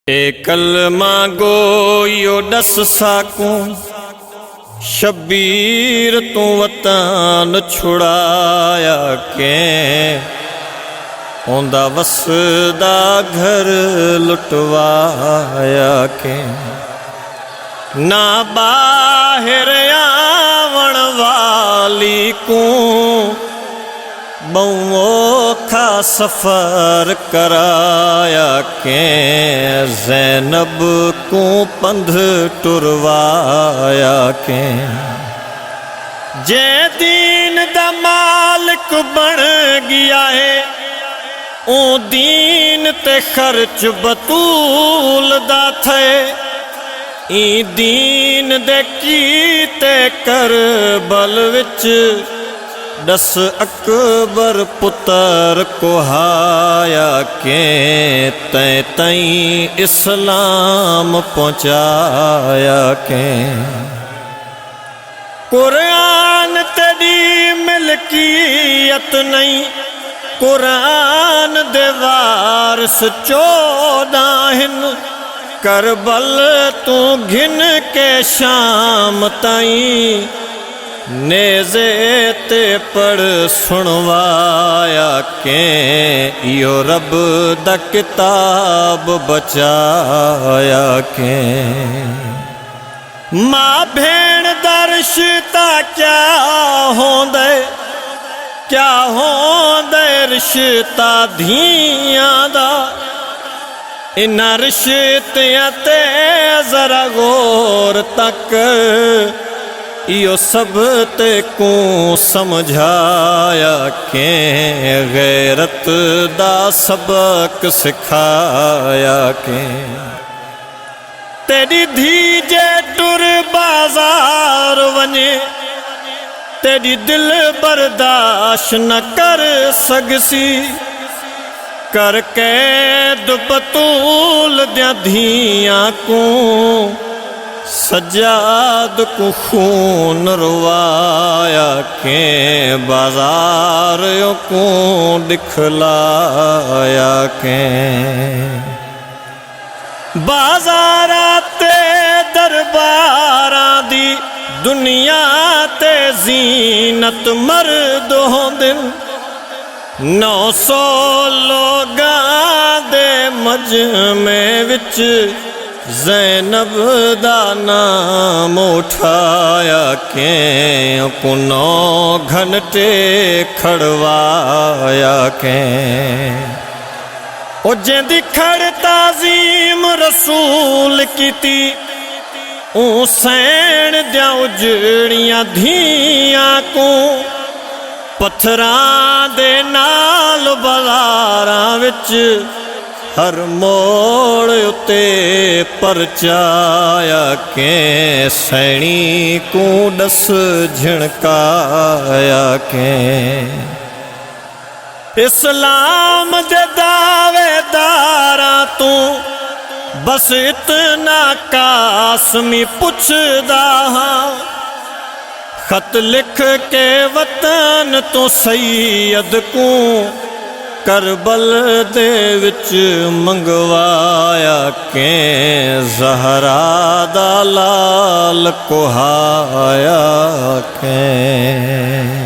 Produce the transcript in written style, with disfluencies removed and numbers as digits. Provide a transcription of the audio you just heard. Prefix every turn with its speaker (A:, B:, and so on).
A: ए कलमा गोयो दस साकू शबीर तू वतन छुड़ाया के ओंदा वसदा घर लुटवाया के ना बाहर आवण वाली को बहुखा सफर कराया के ज़ैनब को पंध टुरवाया के जे दीन दा मालिक बन गया है ओ दीन ते खर्च बतूल दा थे ई दीन दे कीते करबल विच दस अकबर पुत्र कोहाया के तै तई इस्लाम पहुँचाया के कुरान तेरी मिल्कियत नहीं कुरान दे वारिस 14 करबल तू घिन के शाम ताई नेज़े ते पढ़ सुनवाया के यो रब दा किताब बचाया के माँ भेण दा रिश्ता क्या होंदे रिश्ता धियां दा इन्हां रिश्तियां ते जरा गौर तक यो सब ते को समझाया के गैरत दा सबक सिखाया के तेरी धीजे टुर बाजार वने तेरी दिल बर्दाश्त न कर सकसी करके दुपतूल द्या धियां को सज्जाद को खून रुवाया के बाजार को दिखलाया के बाजारा ते दरबारा दी दुनिया ते जीनत मर्द होंदिन 900 लोगा दे मजमे विच ज़ैनब दा नाम उठाया के को 9 घंटे खड़वाया के ओ जेंदी खड़ ताज़ीम रसूल कीती ओ सैन द्या उजड़ियां धियां को पत्थरां दे नाल बाज़ारां विच हर मोड़ उते परचाया के सैनी को दस झिणकाया के इस्लाम दे दावेदारा तू बस इतना कासमी पुछदा हाँ खत लिख के वतन तो सैयद को करबल दे विच मंगवाया के ज़हरा दा लाल कोहाया के।